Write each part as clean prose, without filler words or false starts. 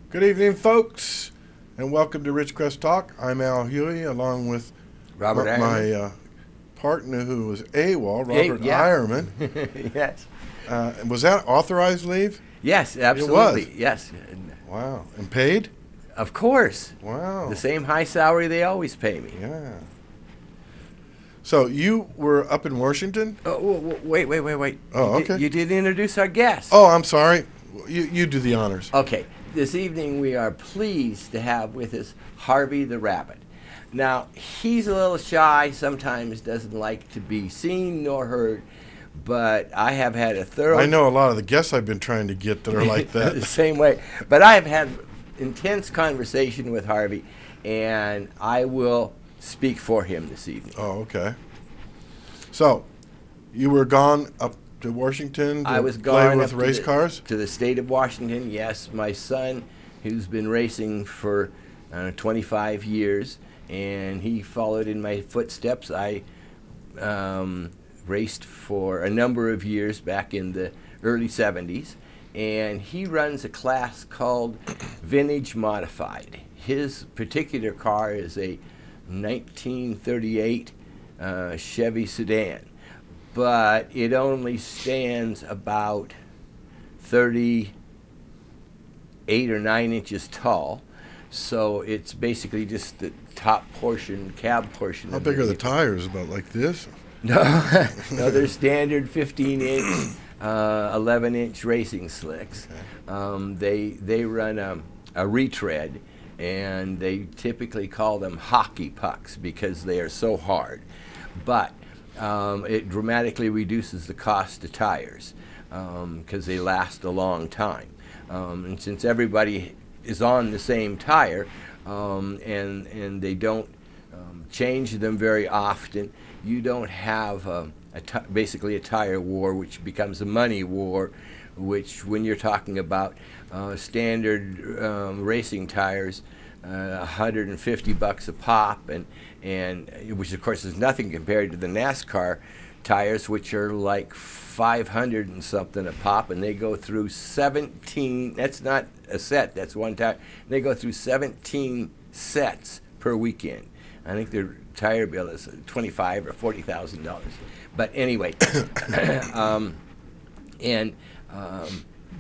Good evening, folks, and welcome to Ridgecrest Talk. I'm Al Huey, along with Robert Eierman. my partner who was AWOL, Robert Eierman. Yes. Was that authorized leave? Yes, absolutely. It was? Yes. Wow. And paid? Of course. Wow. The same high salary they always pay me. Yeah. So you were up in Washington? Oh, wait. Oh, okay. You didn't introduce our guest. Oh, I'm sorry. You do the honors. Okay. This evening we are pleased to have with us Harvey the Rabbit. Now, he's a little shy, sometimes doesn't like to be seen nor heard, but I have had a thorough... I know a lot of the guests I've been trying to get that are like that. The same way. But I have had intense conversation with Harvey, and I will speak for him this evening. Oh, okay. So, you were gone up to Washington to I was play gone with up race cars? to the state of Washington, yes. My son, who's been racing for 25 years, and he followed in my footsteps. I raced for a number of years back in the early 70s, and he runs a class called Vintage Modified. His particular car is a 1938 Chevy sedan, but it only stands about 38 or 9 inches tall, so it's basically just the top portion, cab portion. How big are the tires? About like this? No, no, they're standard 15-inch, 11-inch racing slicks. Okay. They run a retread, and they typically call them hockey pucks because they are so hard. But it dramatically reduces the cost of tires because they last a long time. And since everybody is on the same tire and they don't change them very often, you don't have basically a tire war, which becomes a money war, which when you're talking about standard racing tires, $150 a pop, and which of course is nothing compared to the NASCAR tires, which are like 500 and something a pop, and they go through 17. That's not a set. That's one tire. They go through 17 sets per weekend. I think their tire bill is $25,000 or $40,000. But anyway,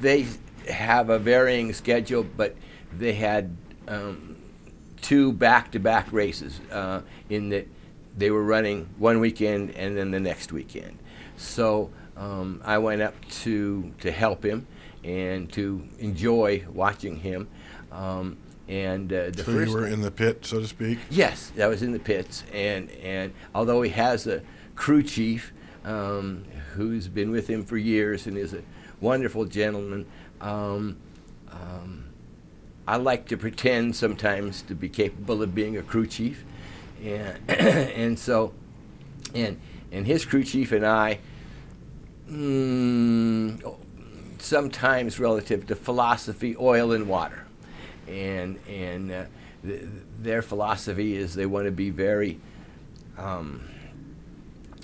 they have a varying schedule, but they had 2 back-to-back races in that they were running one weekend and then the next weekend. So I went up to help him and to enjoy watching him. So you were in the pit, so to speak? Yes, I was in the pits, and although he has a crew chief who's been with him for years and is a wonderful gentleman, I like to pretend sometimes to be capable of being a crew chief, and so his crew chief and I, sometimes relative to philosophy, oil and water, and their philosophy is they want to be very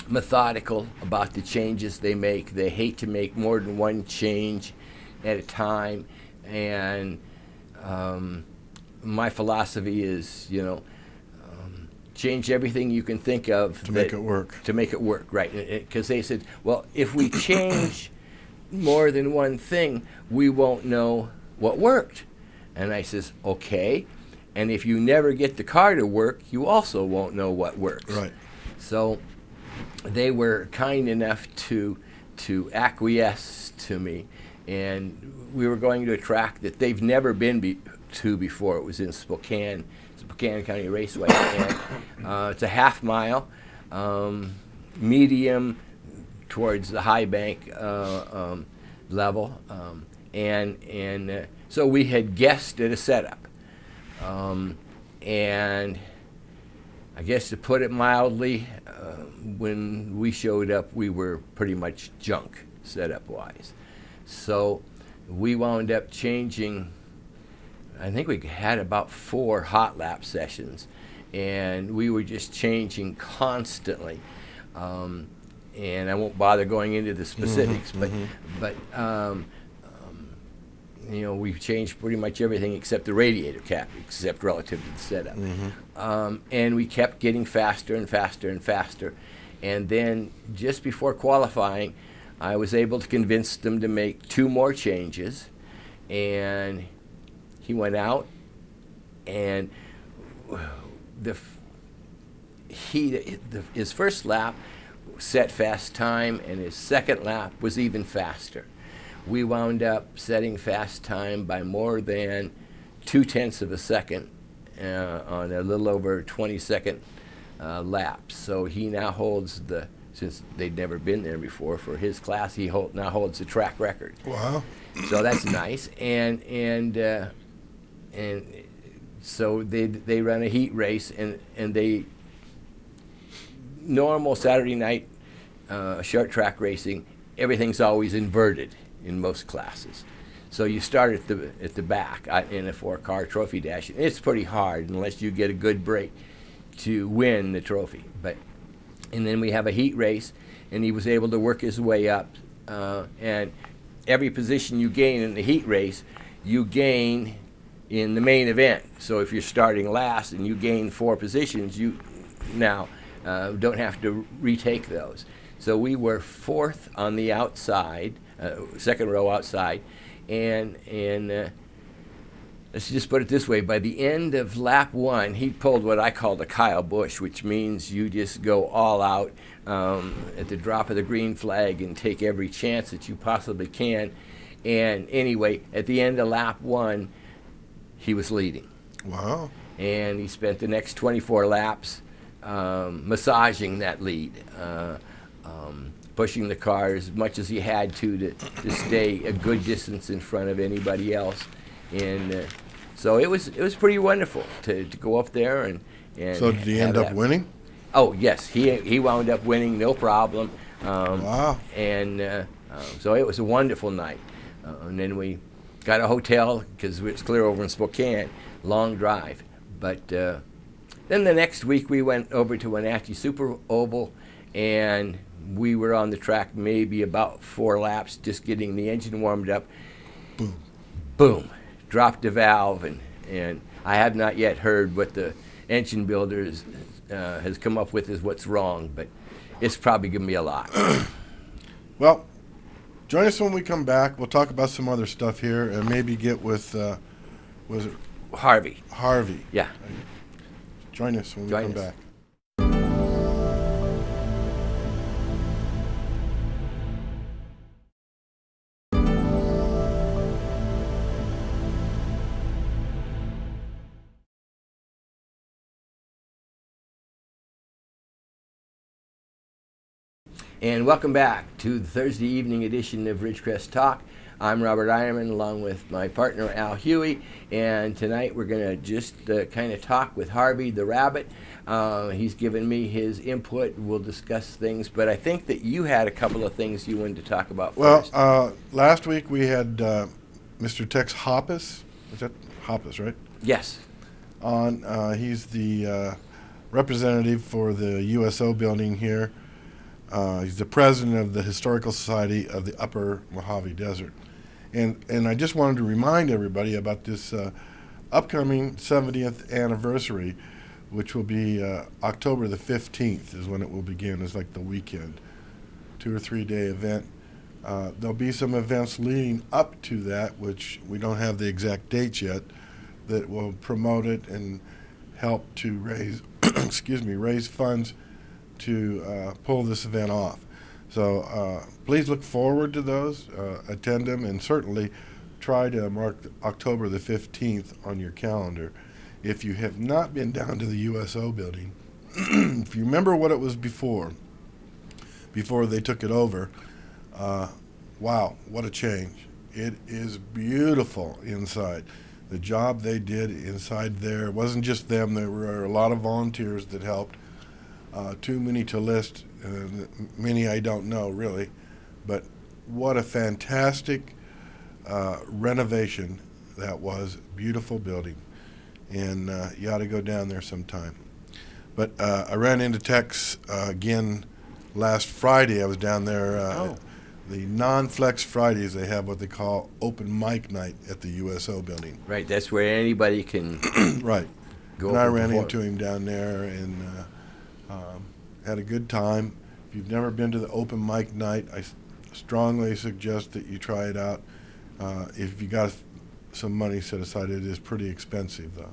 methodical about the changes they make. They hate to make more than one change at a time, and my philosophy is, change everything you can think of to make it work. To make it work, right? Because they said, well, if we change more than one thing, we won't know what worked. And I says, okay. And if you never get the car to work, you also won't know what works. Right. So they were kind enough to acquiesce to me, and we were going to a track that they've never been to before. It was in Spokane County Raceway, and it's a half mile, medium towards the high bank level, so we had guessed at a setup, and I guess to put it mildly, when we showed up, we were pretty much junk setup-wise. So we wound up changing. I think we had about 4 hot lap sessions, and we were just changing constantly. And I won't bother going into the specifics, but we've changed pretty much everything except the radiator cap, except relative to the setup. And we kept getting faster and faster and faster. And then just before qualifying, I was able to convince them to make 2 more changes. And he went out, and his first lap set fast time, and his second lap was even faster. We wound up setting fast time by more than 0.2 of a second on a little over 20-second laps. So he now holds since they'd never been there before for his class, he now holds the track record. Wow. So that's nice. And so they run a heat race, and they normal Saturday night short track racing, everything's always inverted in most classes. So you start at the back in a 4-car trophy dash. And it's pretty hard unless you get a good break to win the trophy. And then we have a heat race, and he was able to work his way up. And every position you gain in the heat race, you gain in the main event. So if you're starting last and you gain 4 positions, you now don't have to retake those. So we were 4th on the outside, second row outside, and let's just put it this way: by the end of lap 1, he pulled what I call the Kyle Busch, which means you just go all out at the drop of the green flag and take every chance that you possibly can. And anyway, at the end of lap 1, he was leading. Wow. And he spent the next 24 laps massaging that lead, pushing the car as much as he had to stay a good distance in front of anybody else. And so it was pretty wonderful to go up there and So did he end up winning? Oh, yes. He wound up winning, no problem. Wow. And so it was a wonderful night. And then we got a hotel because it's clear over in Spokane, long drive. But then the next week we went over to Wenatchee Super Oval, and we were on the track maybe about 4 laps, just getting the engine warmed up. Boom. Boom. Dropped the valve, and I have not yet heard what the engine builder has come up with as what's wrong, but it's probably going to be a lot. Well, join us when we come back. We'll talk about some other stuff here and maybe get with, was it Harvey. Harvey? Yeah. Join us when we come back. And welcome back to the Thursday evening edition of Ridgecrest Talk. I'm Robert Eierman, along with my partner Al Huey, and tonight we're going to just kind of talk with Harvey the Rabbit. He's given me his input. We'll discuss things, but I think that you had a couple of things you wanted to talk about first. Well, last week we had Mr. Tex Hoppus. Is that Hoppus, right? Yes. On. He's the representative for the USO building here. He's the president of the Historical Society of the Upper Mojave Desert. And I just wanted to remind everybody about this upcoming 70th anniversary, which will be October the 15th is when it will begin. It's like the weekend, 2 or 3 day event. There'll be some events leading up to that, which we don't have the exact dates yet, that will promote it and help to raise, raise funds to pull this event off. So please look forward to those, attend them, and certainly try to mark October the 15th on your calendar. If you have not been down to the USO building, if you remember what it was before they took it over, wow, what a change. It is beautiful inside. The job they did inside there, it wasn't just them, there were a lot of volunteers that helped. Too many to list, many I don't know really, but what a fantastic renovation that was. Beautiful building, and you ought to go down there sometime. But I ran into Tex again last Friday. I was down there the non-flex Fridays, they have what they call open mic night at the USO building. Right, that's where anybody can Right. go And up I and ran perform. into him down there and had a good time. If you've never been to the open mic night, I strongly suggest that you try it out. If you got some money set aside, it is pretty expensive though.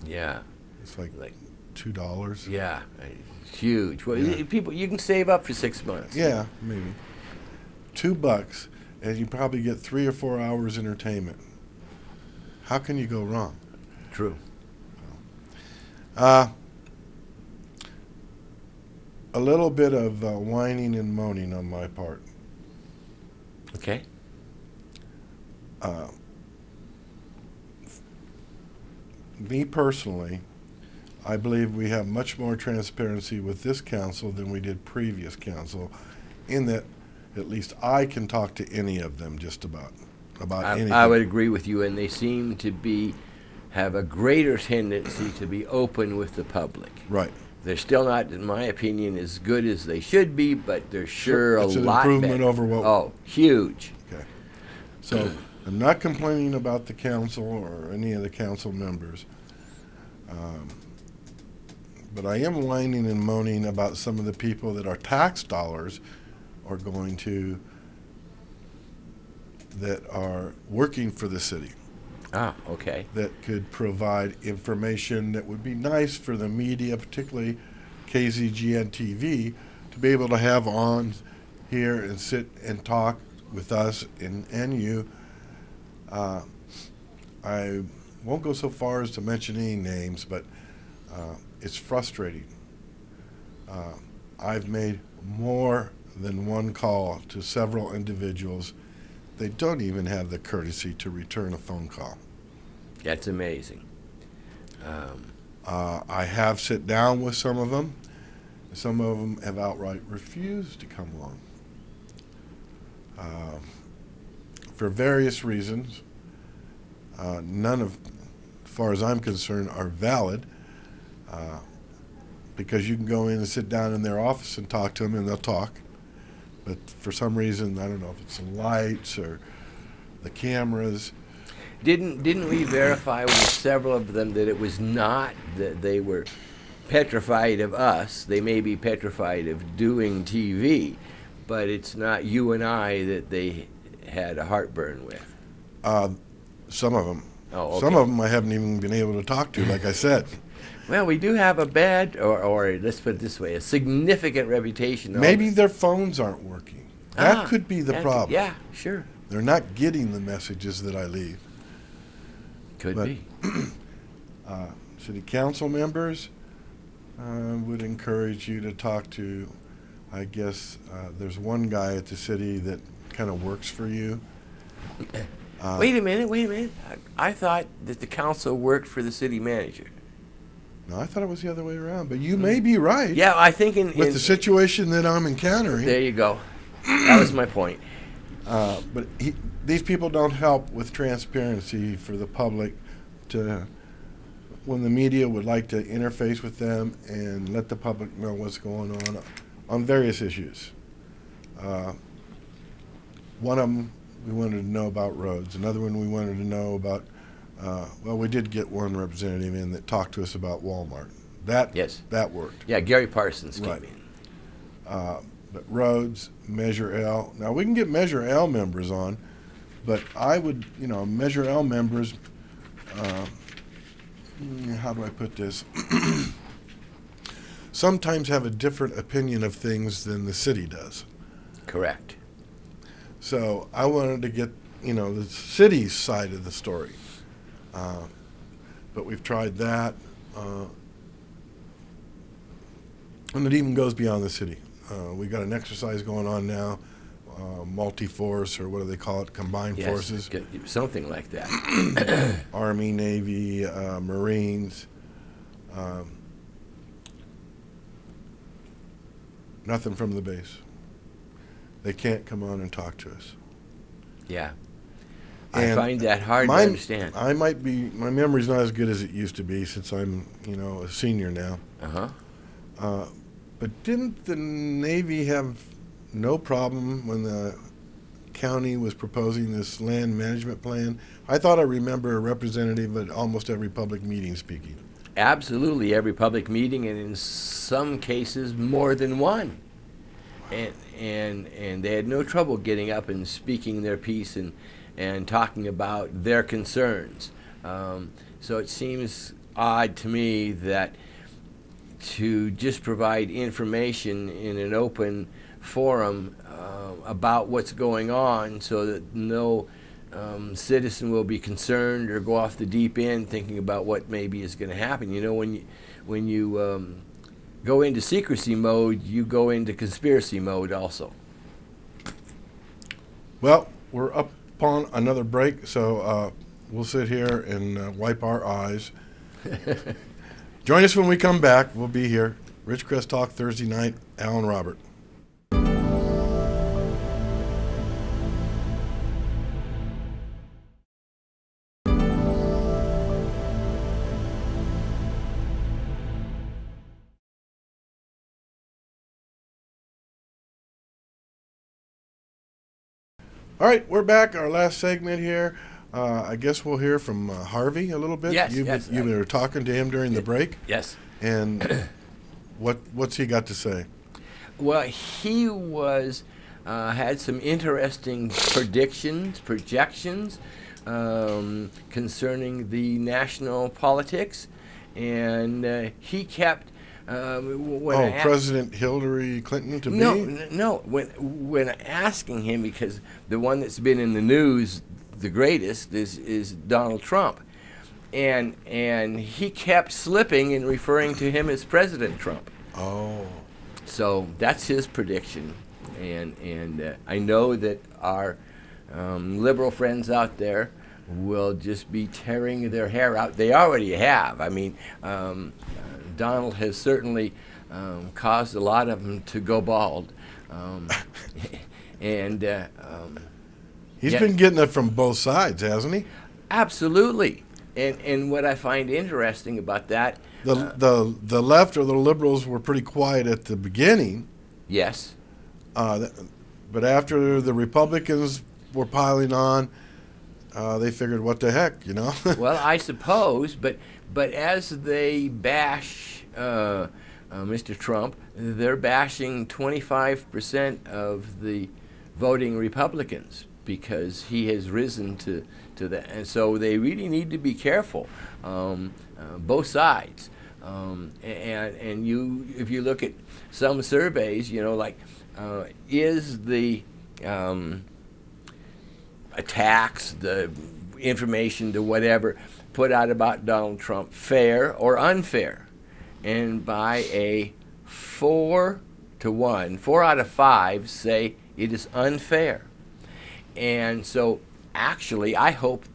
Yeah, It's like like $2. yeah, it's huge. Well, Yeah. people, you can save up for 6 months. Yeah, maybe. $2, and you probably get 3 or 4 hours entertainment. How can you go wrong? True. A little bit of whining and moaning on my part. Okay. Me personally, I believe we have much more transparency with this council than we did previous council, in that at least I can talk to any of them just about anything. I would agree with you, and they seem to have a greater tendency to be open with the public. Right. They're still not, in my opinion, as good as they should be, but they're sure It's a an lot improvement better. over what- Oh, huge. Okay. So I'm not complaining about the council or any of the council members. But I am whining and moaning about some of the people that our tax dollars are going to, that are working for the city, Ah, okay. that could provide information that would be nice for the media, particularly KZGN-TV, to be able to have on here and sit and talk with us and you. I won't go so far as to mention any names, but it's frustrating. I've made more than one call to several individuals. They don't even have the courtesy to return a phone call. That's amazing. I have sat down with some of them. Some of them have outright refused to come along. For various reasons. None of, as far as I'm concerned, are valid. Because you can go in and sit down in their office and talk to them, and they'll talk. But for some reason, I don't know if it's the lights or the cameras. Didn't we verify with several of them that it was not that they were petrified of us? They may be petrified of doing TV, but it's not you and I that they had a heartburn with. Some of them. Oh, okay. Some of them I haven't even been able to talk to, like I said. Well, we do have a bad, or let's put it this way, a significant reputation. Maybe their phones aren't working. That could be the that problem. yeah, sure. They're not getting the messages that I leave. Could But- be. City council members, would encourage you to talk to, I guess, there's one guy at the city that kind of works for you. Wait a minute. I thought that the council worked for the city manager. No, I thought it was the other way around, but you may be right. Yeah, I think With the situation that I'm encountering. there you go. That was my point. But these people don't help with transparency for the public to, when the media would like to interface with them and let the public know what's going on various issues. One of them, we wanted to know about roads. Another one, we wanted to know about, well, we did get one representative in that talked to us about Walmart. Yes. That worked. Yeah, Gary Parsons Right. came in. But roads, Measure L. Now, we can get Measure L members on, but I would, Measure L members, how do I put this? Sometimes have a different opinion of things than the city does. Correct. So I wanted to get, the city's side of the story. But we've tried that. And it even goes beyond the city. We got an exercise going on now, multi-force, or what do they call it, combined Yes, forces. something like that. Army, Navy, Marines. Nothing from the base. They can't come on and talk to us. Yeah. I And find that hard to understand. my memory's not as good as it used to be since I'm, a senior now. Uh-huh. But didn't the Navy have no problem when the county was proposing this land management plan? I thought I remember a representative at almost every public meeting speaking. Absolutely, every public meeting, and in some cases more than one. And they had no trouble getting up and speaking their piece and talking about their concerns. So it seems odd to me that to just provide information in an open forum about what's going on, so that no citizen will be concerned or go off the deep end thinking about what maybe is going to happen. You know, when you go into secrecy mode, you go into conspiracy mode also. Well, we're up upon another break, so we'll sit here and wipe our eyes. Join us when we come back. We'll be here. Ridgecrest Talk Thursday night. Alan Robert. All right, we're back. Our last segment here. I guess we'll hear from Harvey a little bit. Yes, you yes. You were talking to him during the break. Yes. And what's he got to say? Well, he was had some interesting projections concerning the national politics, and he kept. President Hillary Clinton to be? No. When asking him, because the one that's been in the news the greatest is Donald Trump, and he kept slipping and referring to him as President Trump. Oh. So that's his prediction, and I know that our liberal friends out there will just be tearing their hair out. They already have. I mean, Donald has certainly caused a lot of them to go bald, and he's been getting it from both sides, hasn't he? Absolutely. And what I find interesting about that, the left or the liberals were pretty quiet at the beginning. Yes. But after the Republicans were piling on, they figured, what the heck, you know? Well, I suppose, but as they bash Mr. Trump, they're bashing 25% of the voting Republicans because he has risen to that. And so they really need to be careful, both sides. And if you look at some surveys, you know, like, is the attacks, the information, the whatever put out about Donald Trump fair or unfair? And by a 4-to-1, 4 out of 5 say it is unfair. And so actually, I hope,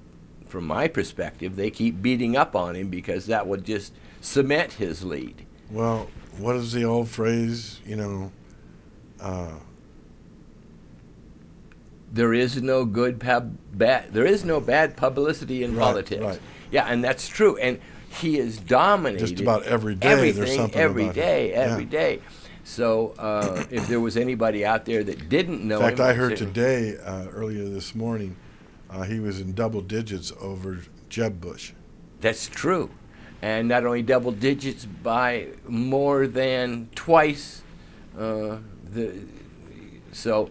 from my perspective, they keep beating up on him, because that would just cement his lead. Well, what is the old phrase, you know? There is no there is no bad publicity in politics. Right. Yeah, and that's true. And he is dominated Just about every day. There's something every about day, him. every day. So if there was anybody out there that didn't know In fact, him, I heard today, earlier this morning, he was in double digits over Jeb Bush. That's true. And not only double digits, by more than twice so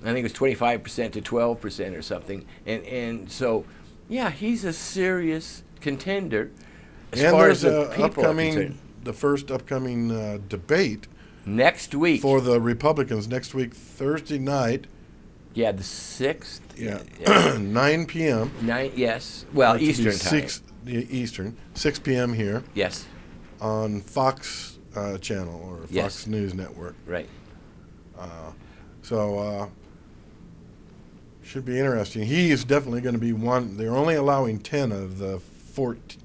I think it was 25% to 12% or something. And so, yeah, he's a serious contender as far as the people are concerned. The first upcoming debate next week for the Republicans next week, Thursday night. Yeah, the 6th. Yeah, 9 p.m. 9, yes. Well, Eastern time. Eastern, 6 p.m. here. Yes. On Fox channel or Fox News Network. Right. So should be interesting. He is definitely going to be one. They're only allowing 10 of the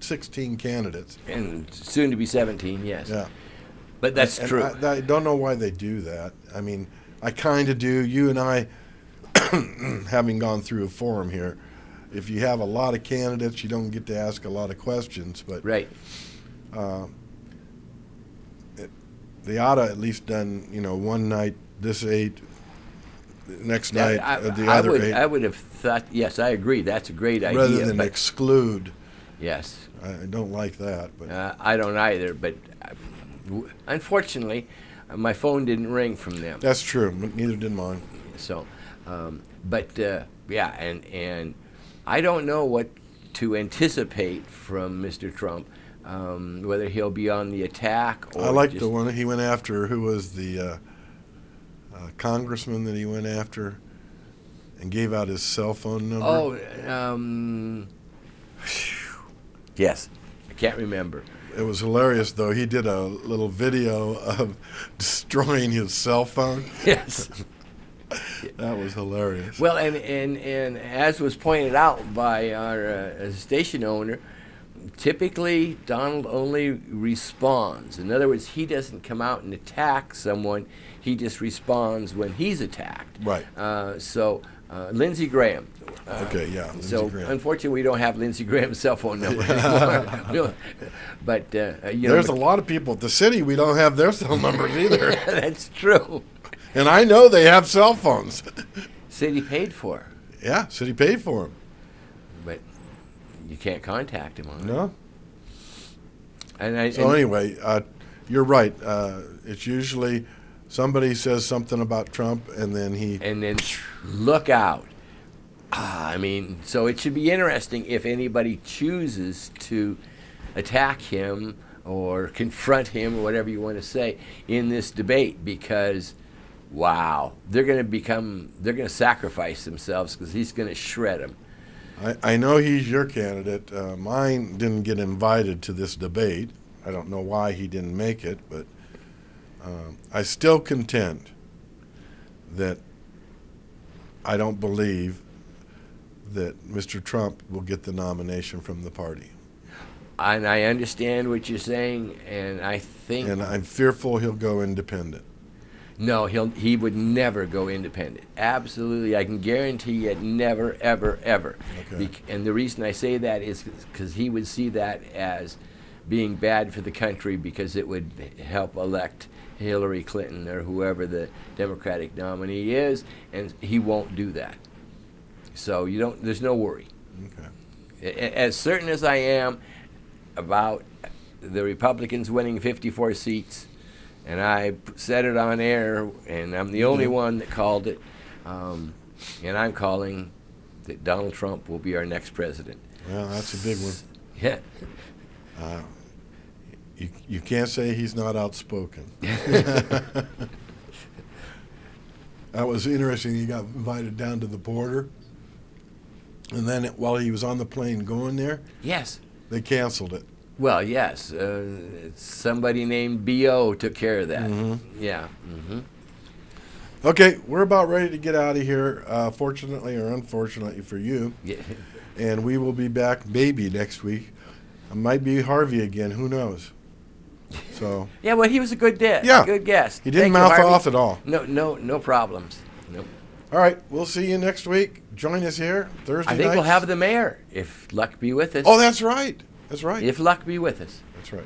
16 candidates. And soon to be 17, yes. Yeah. But that's true. I don't know why they do that. I mean, I kind of do. You and I, having gone through a forum here, if you have a lot of candidates, you don't get to ask a lot of questions. But right. They ought to at least done, you know, one night this 8, next night the I other would, 8. I would have thought, yes, I agree, that's a great idea. Rather than but exclude. yes. I don't like that. But I don't either, but unfortunately, my phone didn't ring from them. that's true. Neither did mine. So, yeah, and I don't know what to anticipate from Mr. Trump, whether he'll be on the attack or I like just, the one he went after. Who was the congressman that he went after and gave out his cell phone number? Oh, yes, I can't remember. It was hilarious, though. He did a little video of destroying his cell phone. Yes. That was hilarious. Well, and as was pointed out by our station owner, typically Donald only responds. In other words, he doesn't come out and attack someone. He just responds when he's attacked. Right. So Lindsey Graham. Okay, yeah. Lindsey So Graham. unfortunately, we don't have Lindsey Graham's cell phone number anymore. But you know, There's a lot of people at the city, we don't have their cell numbers either. that's true. And I know they have cell phones. City paid for, Yeah, city paid for them. but you can't contact him on it. No? And So anyway, you're right. It's usually somebody says something about Trump, and then and then look out. I mean, so it should be interesting if anybody chooses to attack him or confront him or whatever you want to say in this debate, because wow, they're going to sacrifice themselves because he's going to shred them. I know he's your candidate. Mine didn't get invited to this debate. I don't know why he didn't make it, but I still contend that I don't believe that Mr. Trump will get the nomination from the party. And I understand what you're saying, and I think And I'm fearful he'll go independent. no, he would never go independent. Absolutely, I can guarantee it. Never, ever, ever. Okay. And the reason I say that is because he would see that as being bad for the country, because it would help elect Hillary Clinton or whoever the Democratic nominee is, and he won't do that. So there's no worry. Okay. As certain as I am about the Republicans winning 54 seats, and I said it on air, and I'm the only one that called it, and I'm calling that Donald Trump will be our next president. Well, that's a big one. Yeah. You can't say he's not outspoken. That was interesting. He got invited down to the border, and then while he was on the plane going there, Yes. they canceled it. Well, yes. Somebody named B.O. took care of that. Mm-hmm. Yeah. Mm-hmm. Okay, we're about ready to get out of here, fortunately or unfortunately for you. Yeah. And we will be back maybe next week. It might be Harvey again. Who knows? So Yeah, well, he was a good Yeah. good guest. he didn't Thank you, mouth Harvey. off at all. No problems. Nope. All right, we'll see you next week. Join us here Thursday I think nights. we'll have the mayor, if luck be with us. Oh, that's right. That's right. If luck be with us. That's right.